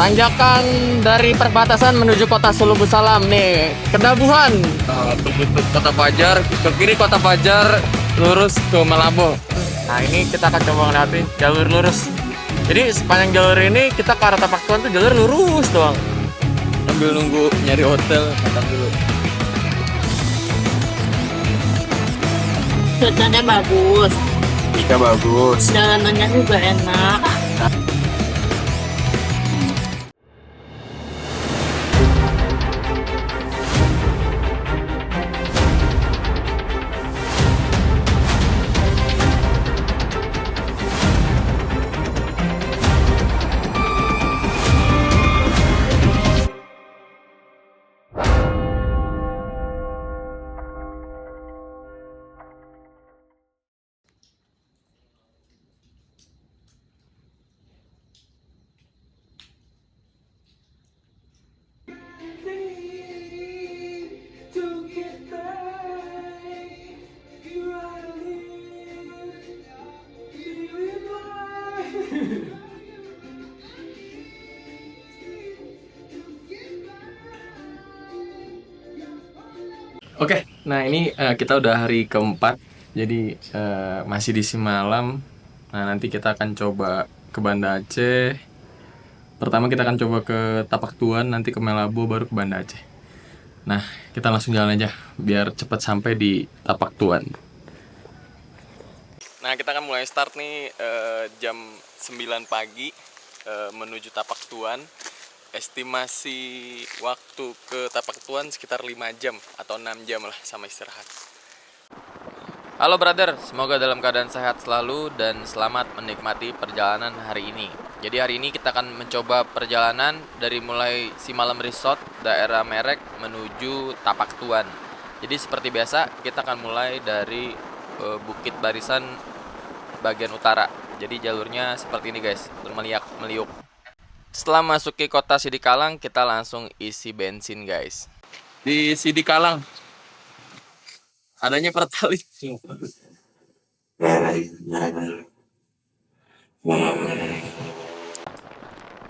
Tanjakan dari perbatasan menuju kota Sulubu Salam nih, Kedabuhan. Begitu kota Fajar, ke kiri kota Fajar, lurus ke Malabo. Nah ini kita akan coba ngeliatin jalur lurus. Jadi sepanjang jalur ini kita ke arah Tapak Tuan tuh jalur lurus doang. Sambil nunggu nyari hotel, makan dulu. Cuacanya bagus, Jika bagus. jalanannya juga enak. Oke, nah ini kita udah hari keempat, jadi masih di Simalam. Nah nanti kita akan coba ke Banda Aceh. Pertama kita akan coba ke Tapak Tuan, nanti ke Malabo, baru ke Banda Aceh. Nah kita langsung jalan aja, biar cepat sampai di Tapak Tuan. Nah kita akan mulai start nih jam 9 pagi menuju Tapak Tuan. Estimasi waktu ke Tapak Tuan sekitar 5 jam atau 6 jam lah sama istirahat. Halo brother, semoga dalam keadaan sehat selalu dan selamat menikmati perjalanan hari ini. Jadi hari ini kita akan mencoba perjalanan dari mulai Simalam Resort, daerah Merek menuju Tapak Tuan. Jadi seperti biasa kita akan mulai dari Bukit Barisan bagian utara. Jadi jalurnya seperti ini guys, meliuk. Setelah masuk ke kota Sidikalang, kita langsung isi bensin guys. Di Sidikalang adanya Pertalite.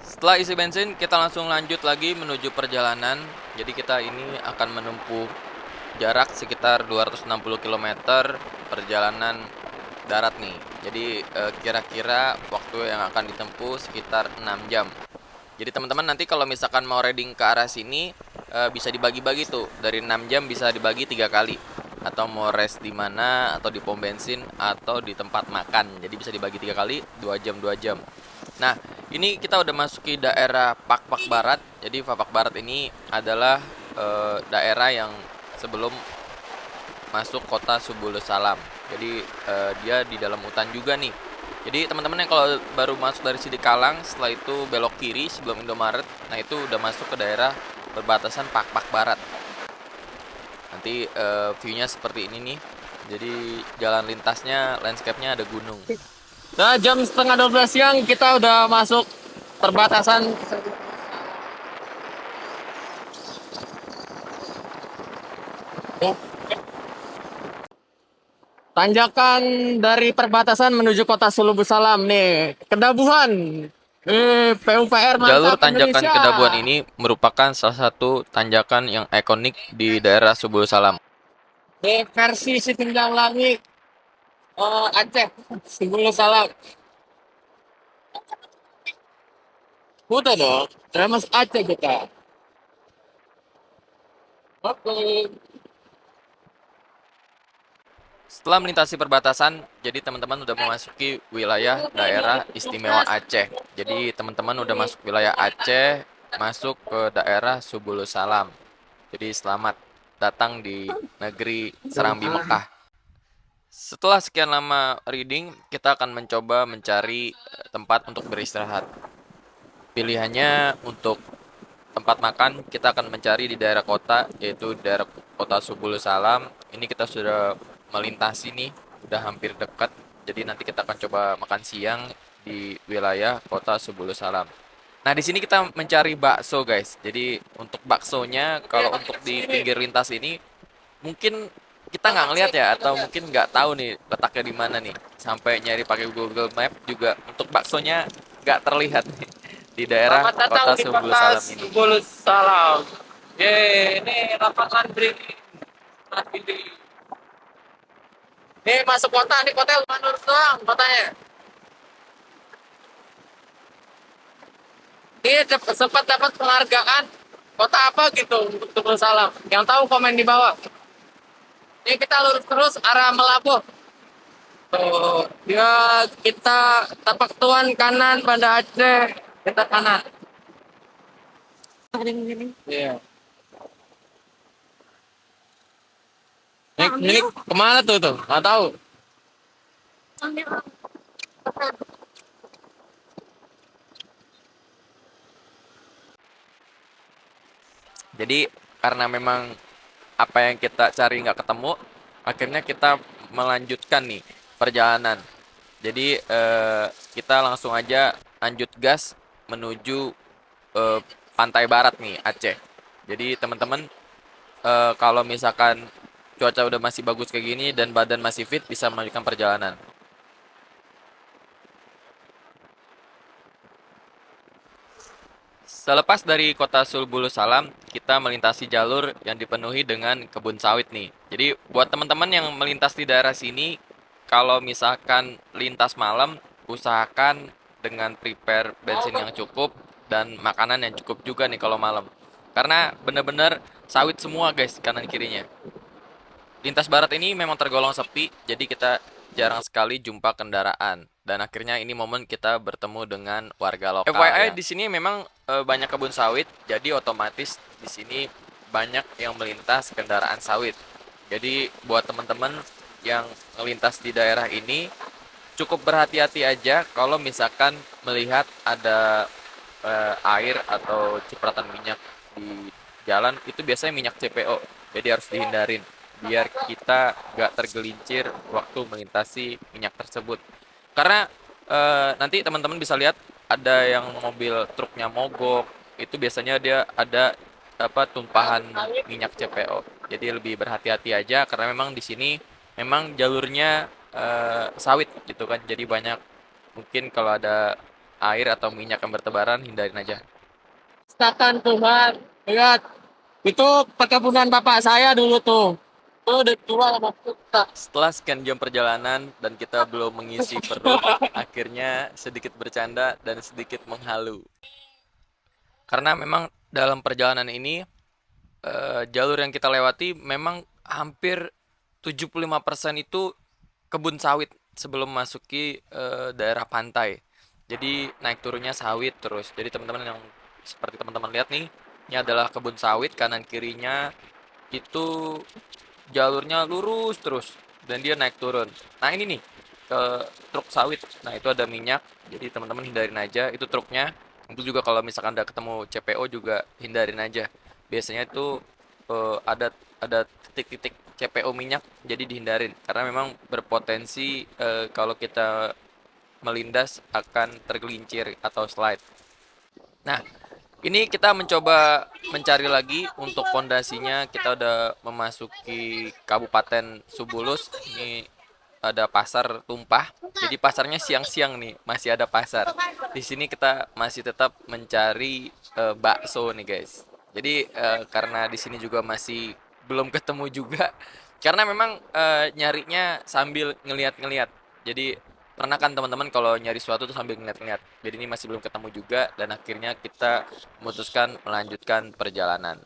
Setelah isi bensin, kita langsung lanjut lagi menuju perjalanan. Jadi kita ini akan menempuh jarak sekitar 260 km perjalanan darat nih. Jadi kira-kira waktu yang akan ditempuh sekitar 6 jam. Jadi teman-teman nanti kalau misalkan mau riding ke arah sini bisa dibagi-bagi tuh. Dari 6 jam bisa dibagi 3 kali. Atau mau rest di mana, atau di pom bensin, atau di tempat makan. Jadi bisa dibagi 3 kali, 2 jam, 2 jam. Nah, ini kita udah masuki daerah Pakpak Barat. Jadi Pakpak Barat ini adalah daerah yang sebelum masuk kota Subulus Salam. Jadi dia di dalam hutan juga nih. Jadi teman-teman yang kalau baru masuk dari Sidikalang, setelah itu belok kiri sebelum Indomaret, nah itu udah masuk ke daerah perbatasan Pakpak Barat. Nanti view-nya seperti ini nih. Jadi jalan lintasnya, landscape-nya ada gunung. Nah, jam setengah 12 siang kita udah masuk perbatasan. Tanjakan dari perbatasan menuju kota Sulubu Salam nih, Kedabuhan. PUPR mantap. Jalur tanjakan Indonesia. Kedabuhan ini merupakan salah satu tanjakan yang ikonik di daerah Subul Salam. Versi Setinggang Langit Aceh, Subul Salam. Udah dong, Mas Aceh kita. Oke. Setelah melintasi perbatasan, jadi teman-teman udah memasuki wilayah daerah istimewa Aceh. Jadi teman-teman udah masuk wilayah Aceh, masuk ke daerah Subulus Salam. Jadi selamat datang di negeri Serambi Mekah. Setelah sekian lama reading, kita akan mencoba mencari tempat untuk beristirahat. Pilihannya untuk tempat makan, kita akan mencari di daerah kota, yaitu daerah kota Subulus Salam. Ini kita sudah melintasi nih, udah hampir dekat. Jadi nanti kita akan coba makan siang di wilayah kota Subulus Salam. Nah, di sini kita mencari bakso, guys. Jadi untuk baksonya, kalau untuk di pinggir lintas ini, mungkin kita nggak ngelihat ya, atau mungkin nggak tahu nih letaknya di mana nih. Sampai nyari pakai Google Map juga untuk baksonya nggak terlihat nih. di daerah Selamat datang kota di Subulu kota Salam ini. Subul Salam. Ini lapangan Brigi. Nih masuk kota, nih kota lumayan lurus doang kotanya. Ini sempat dapat penghargaan kota apa gitu untuk Subul Salam. Yang tahu komen di bawah. Ini kita lurus terus arah Melabuh. Tuh, dia kita tapak tuan kanan Banda Aceh, kita kanan. Ada yang gini. Iya. Ini kemana tuh? Nggak tahu. Jadi karena memang apa yang kita cari nggak ketemu, akhirnya kita melanjutkan nih perjalanan. Jadi kita langsung aja lanjut gas menuju eh, pantai barat nih Aceh. Jadi teman-teman kalau misalkan cuaca udah masih bagus kayak gini dan badan masih fit bisa melanjutkan perjalanan. Selepas dari kota Sulbulu Salam, kita melintasi jalur yang dipenuhi dengan kebun sawit nih. Jadi buat teman-teman yang melintas di daerah sini, kalau misalkan lintas malam, usahakan dengan prepare bensin yang cukup dan makanan yang cukup juga nih kalau malam. Karena bener-bener sawit semua guys kanan kirinya. Lintas barat ini memang tergolong sepi, jadi kita jarang sekali jumpa kendaraan. Dan akhirnya ini momen kita bertemu dengan warga lokal. FYI di sini memang banyak kebun sawit, jadi otomatis di sini banyak yang melintas kendaraan sawit. Jadi buat teman-teman yang melintas di daerah ini cukup berhati-hati aja kalau misalkan melihat ada air atau cipratan minyak di jalan itu biasanya minyak CPO. Jadi harus dihindarin biar kita gak tergelincir waktu melintasi minyak tersebut. Karena nanti teman-teman bisa lihat ada yang mobil truknya mogok, itu biasanya dia ada apa tumpahan minyak CPO. Jadi lebih berhati-hati aja karena memang di sini memang jalurnya sawit gitu kan. Jadi banyak mungkin kalau ada air atau minyak yang bertebaran hindarin aja. Silakan Tuhan. Lihat, itu perkebunan bapak saya dulu tuh. Tuh udah tua sama kita. Setelah sekian jam perjalanan dan kita belum mengisi perut, akhirnya sedikit bercanda dan sedikit menghalu. Karena memang dalam perjalanan ini jalur yang kita lewati memang hampir 75% itu kebun sawit sebelum masuki daerah pantai. Jadi naik turunnya sawit terus. Jadi teman-teman yang seperti teman-teman lihat nih, ini adalah kebun sawit kanan kirinya itu jalurnya lurus terus dan dia naik turun. Nah, ini nih ke truk sawit. Nah, itu ada minyak. Jadi teman-teman hindarin aja itu truknya. Itu juga kalau misalkan ada ketemu CPO juga hindarin aja. Biasanya itu ada titik-titik CPO minyak jadi dihindarin karena memang berpotensi kalau kita melindas akan tergelincir atau slide. Nah, ini kita mencoba mencari lagi untuk pondasinya. Kita udah memasuki Kabupaten Subulus. Ini ada pasar tumpah. Jadi pasarnya siang-siang nih, masih ada pasar. Di sini kita masih tetap mencari bakso nih, guys. Jadi karena di sini juga masih belum ketemu juga. Karena memang nyarinya sambil ngeliat-ngeliat. Jadi pernah kan teman-teman kalau nyari sesuatu tuh sambil ngeliat-ngeliat. Jadi ini masih belum ketemu juga dan akhirnya kita memutuskan melanjutkan perjalanan.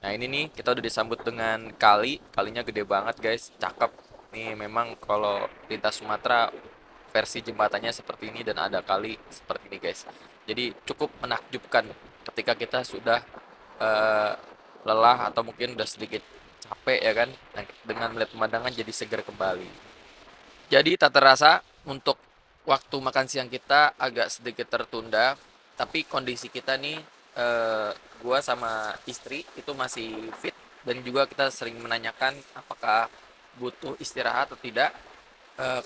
Nah ini nih kita udah disambut dengan kali, kalinya gede banget guys, cakep. Nih memang kalau lintas Sumatera versi jembatannya seperti ini dan ada kali seperti ini guys. Jadi cukup menakjubkan ketika kita sudah eh, lelah atau mungkin udah sedikit capek ya kan. Nah, dengan melihat pemandangan jadi segar kembali. Jadi tak terasa untuk waktu makan siang kita agak sedikit tertunda, tapi kondisi kita nih gua sama istri itu masih fit dan juga kita sering menanyakan apakah butuh istirahat atau tidak.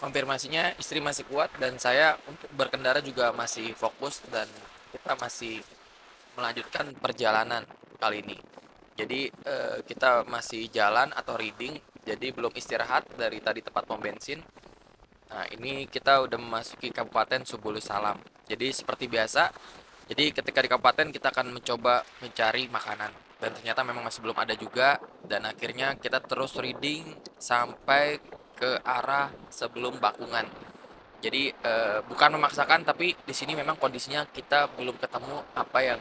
Konfirmasinya istri masih kuat dan saya untuk berkendara juga masih fokus dan kita masih melanjutkan perjalanan kali ini. Jadi kita masih jalan atau reading, jadi belum istirahat dari tadi tempat pom bensin. Nah, ini kita udah memasuki Kabupaten Subulu Salam. Jadi seperti biasa, Jadi ketika di kabupaten kita akan mencoba mencari makanan dan ternyata memang masih belum ada juga dan akhirnya kita terus reading sampai ke arah sebelum Bakungan. Jadi bukan memaksakan tapi di sini memang kondisinya kita belum ketemu apa yang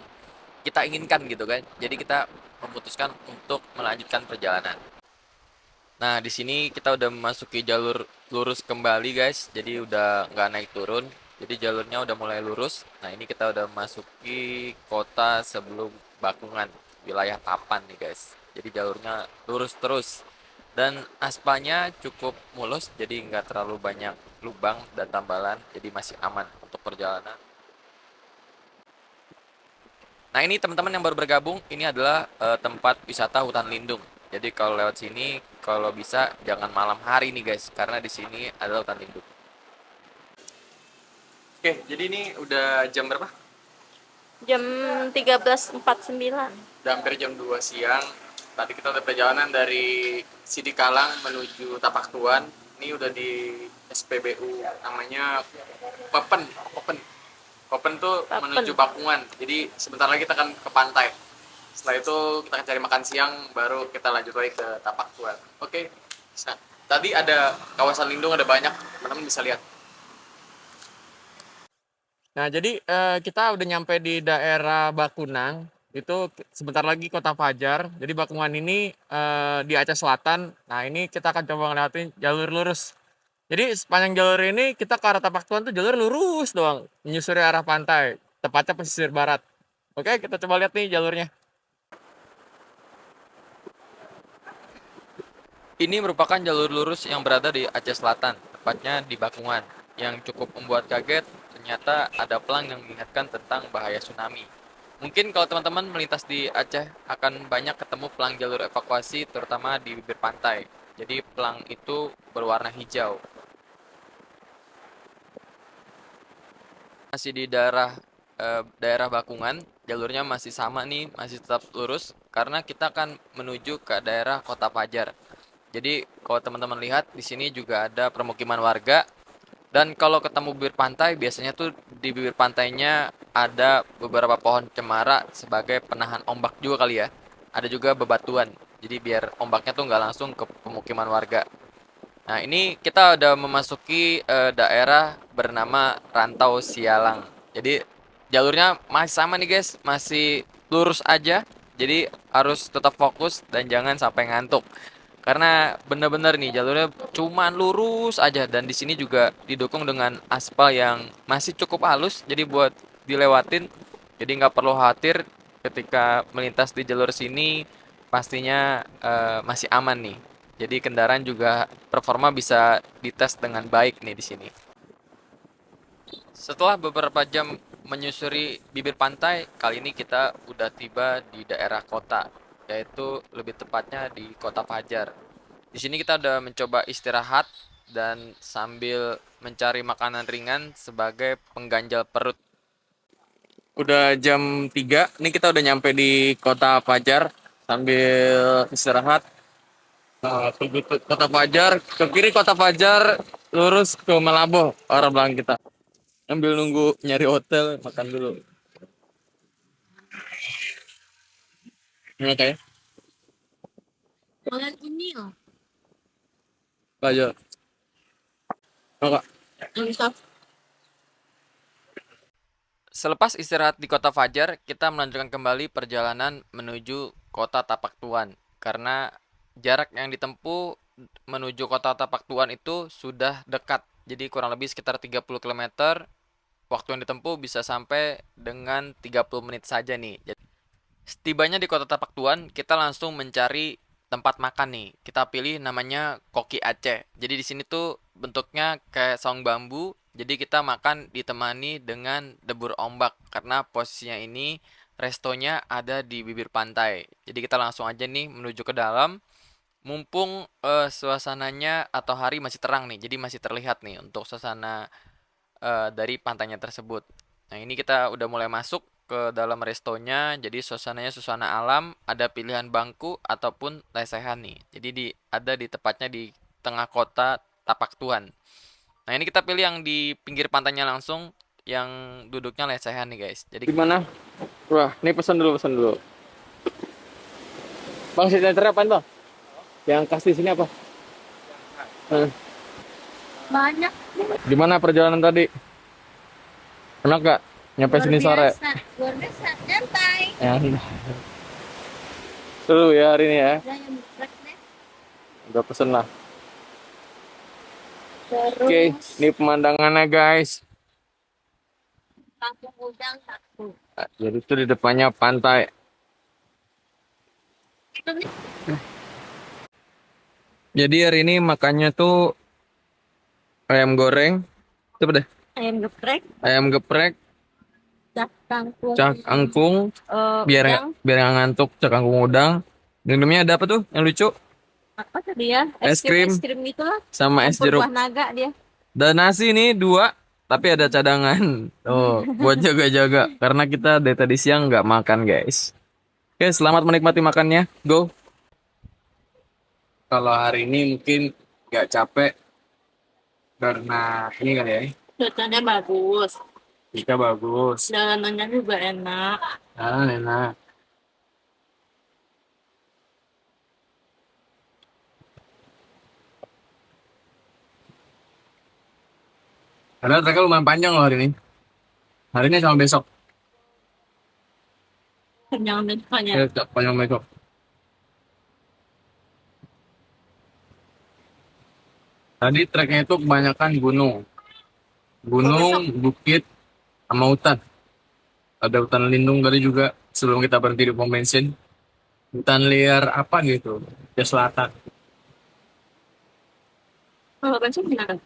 kita inginkan gitu kan. Jadi kita memutuskan untuk melanjutkan perjalanan. Nah, di sini kita udah memasuki jalur lurus kembali, guys. Jadi udah nggak naik turun. Jadi jalurnya udah mulai lurus. Nah, ini kita udah memasuki kota sebelum Bakungan, wilayah Tapan nih, guys. Jadi jalurnya lurus terus. Dan aspalnya cukup mulus, jadi nggak terlalu banyak lubang dan tambalan. Jadi masih aman untuk perjalanan. Nah, ini teman-teman yang baru bergabung, ini adalah tempat wisata hutan lindung. Jadi kalau lewat sini, kalau bisa jangan malam hari nih guys, karena di sini adalah hutan lindung. Oke, jadi ini udah jam berapa? Jam 13.49. Udah hampir jam 2 siang. Tadi kita udah perjalanan dari Sidikalang menuju Tapak Tuan. Ini udah di SPBU, namanya Pepen. Kopen tuh Papen. menuju Bakungan. Jadi sebentar lagi kita akan ke pantai. Setelah itu kita akan cari makan siang, baru kita lanjut lagi ke Tapak Tuan. Oke. Nah, tadi ada kawasan lindung, ada banyak, teman-teman bisa lihat. Nah, jadi kita udah nyampe di daerah Bakunang. Itu sebentar lagi Kota Fajar. Jadi Bakungan ini di Aceh Selatan. Nah, ini kita akan coba ngeliatin jalur lurus. Jadi sepanjang jalur ini kita ke arah Tapak Tuan tuh jalur lurus doang, menyusuri arah pantai, tepatnya pesisir barat. Oke, kita coba lihat nih jalurnya. Ini merupakan jalur lurus yang berada di Aceh Selatan, tepatnya di Bakungan. Yang cukup membuat kaget, ternyata ada pelang yang mengingatkan tentang bahaya tsunami. Mungkin kalau teman-teman melintas di Aceh akan banyak ketemu pelang jalur evakuasi, terutama di bibir pantai. Jadi pelang itu berwarna hijau. Masih di daerah Bakungan, jalurnya masih sama nih, masih tetap lurus karena kita akan menuju ke daerah Kota Fajar. Jadi kalau teman-teman lihat di sini juga ada permukiman warga dan kalau ketemu bibir pantai biasanya tuh di bibir pantainya ada beberapa pohon cemara sebagai penahan ombak juga kali ya. Ada juga bebatuan. Jadi biar ombaknya tuh nggak langsung ke pemukiman warga. Nah, ini kita udah memasuki daerah bernama Rantau Sialang. Jadi jalurnya masih sama nih guys, masih lurus aja. Jadi harus tetap fokus dan jangan sampai ngantuk. Karena bener-bener nih jalurnya cuman lurus aja dan di sini juga didukung dengan aspal yang masih cukup halus. Jadi buat dilewatin, jadi nggak perlu khawatir ketika melintas di jalur sini pastinya masih aman nih. Jadi kendaraan juga performa bisa dites dengan baik nih di sini. Setelah beberapa jam menyusuri bibir pantai, kali ini kita udah tiba di daerah kota, yaitu lebih tepatnya di Kota Fajar. Di sini kita udah mencoba istirahat dan sambil mencari makanan ringan sebagai pengganjal perut. Udah jam 3, ini kita udah nyampe di Kota Fajar sambil istirahat. Kota Fajar, ke kiri Kota Fajar, lurus ke Malabo, arah belakang kita. Sambil nunggu nyari hotel, makan dulu. Oke, Kalian ini loh. Fajar. Kakak. Bisa. Selepas istirahat di Kota Fajar, kita melanjutkan kembali perjalanan menuju Kota Tapak Tuan. Karena jarak yang ditempuh menuju Kota Tapak Tuan itu sudah dekat. Jadi kurang lebih sekitar 30 km. Waktu yang ditempuh bisa sampai dengan 30 menit saja nih. Setibanya di Kota Tapak Tuan, kita langsung mencari tempat makan nih. Kita pilih namanya Koki Aceh. Jadi di sini tuh bentuknya kayak saung bambu. Jadi kita makan ditemani dengan debur ombak karena posisinya ini restonya ada di bibir pantai. Jadi kita langsung aja nih menuju ke dalam. Mumpung suasananya atau hari masih terang nih, jadi masih terlihat nih untuk suasana dari pantainya tersebut. Nah, ini kita udah mulai masuk ke dalam restonya. Jadi suasananya suasana alam, ada pilihan bangku ataupun lesehan nih. Jadi ada di tepatnya di tengah kota Tapak Tuan. Nah, ini kita pilih yang di pinggir pantainya langsung. yang duduknya lesehan nih guys. Jadi Gimana? Wah, ini pesan dulu, pesan dulu. Bang, signature apaan bang? Yang khas di sini apa? Banyak. Gimana perjalanan tadi? Enak gak? Nyampe sini sore? Luar biasa. Nyantai. Ya. Seru ya hari ini ya. Ada yang geprek nih. Udah pesen lah. Terus Oke, ini pemandangannya guys. kampung udang satu. Nah, jadi itu di depannya pantai. Itu nih. Jadi hari ini makannya tuh ayam goreng. Itu apa deh? Ayam geprek, Ayam geprek, cak kangkung, cak angkung, biar udang. biar nggak ngantuk, cak angkung udang. Minumnya ada apa tuh yang lucu? Apa tadi ya? Es krim. Es krim itulah. Sama es Campur jeruk. buah naga dia. Dan nasi nih dua, tapi ada cadangan. Oh, buat jaga-jaga. Karena kita dari tadi siang nggak makan guys. Oke, selamat menikmati makannya. Go. Kalau hari ini mungkin nggak capek karena ini kan ya, Cuacanya bagus. kita bagus. Jalanannya juga enak. Ah, enak. Karena mereka lumayan panjang loh hari ini. Hari ini sama besok. Kenyang dan banyak. Panjang besok. Tadi treknya itu kebanyakan gunung. Gunung, bukit, sama hutan. Ada hutan lindung tadi juga sebelum kita berhenti di pom bensin. Hutan liar apa gitu, di selatan. Kalau bensin gimana?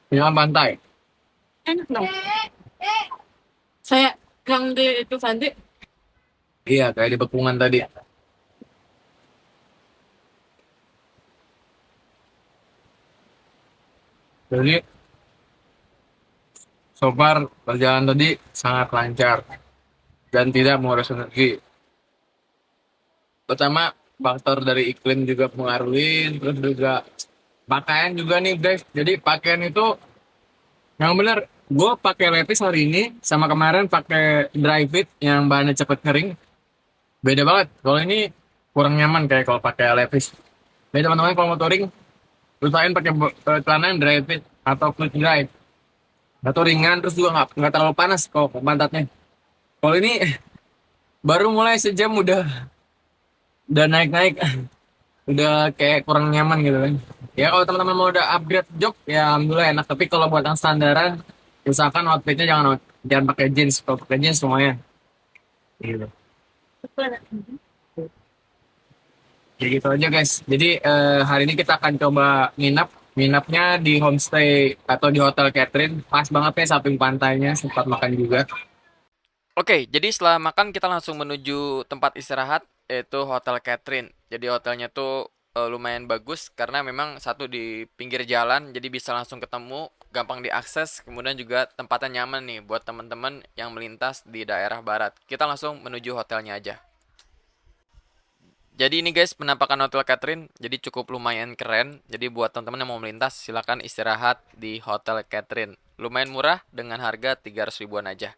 Yang pantai. Enak dong. Saya yang di itu Sandi. Iya, kayak di Bekungan tadi. Jadi, so far perjalanan tadi sangat lancar dan tidak menguras energi. Pertama, faktor dari iklim juga mengaruhi, terus juga pakaian juga nih guys. Jadi pakaian itu yang benar, gue pakai lepis hari ini sama kemarin pakai dry fit yang bahannya cepet kering. Beda banget. Kalau ini kurang nyaman kayak kalau pakai lepis. Jadi teman-teman kalau mau touring, usahain pakai celana yang dry fit atau fluid dry. Atau ringan terus juga nggak terlalu panas kalau pantatnya. Kalau ini baru mulai sejam udah naik-naik. Udah kayak kurang nyaman gitu kan. Ya kalau teman-teman mau udah upgrade jok ya alhamdulillah enak. Tapi kalau buat yang standaran, usahakan outfitnya jangan pakai jeans. Kalau pakai jeans semuanya. Gitu. Ya gitu aja guys. Jadi hari ini kita akan coba nginapnya di homestay atau di Hotel Catherine. Pas banget ya samping pantainya, sempat makan juga. oke, jadi setelah makan kita langsung menuju tempat istirahat yaitu Hotel Catherine. Jadi hotelnya tuh lumayan bagus karena memang satu di pinggir jalan jadi bisa langsung ketemu, gampang diakses, kemudian juga tempatnya nyaman nih buat teman-teman yang melintas di daerah barat. Kita langsung menuju hotelnya aja. Jadi ini guys penampakan Hotel Catherine, jadi cukup lumayan keren. Jadi buat teman-teman yang mau melintas silakan istirahat di Hotel Catherine. Lumayan murah dengan harga 300 ribuan aja.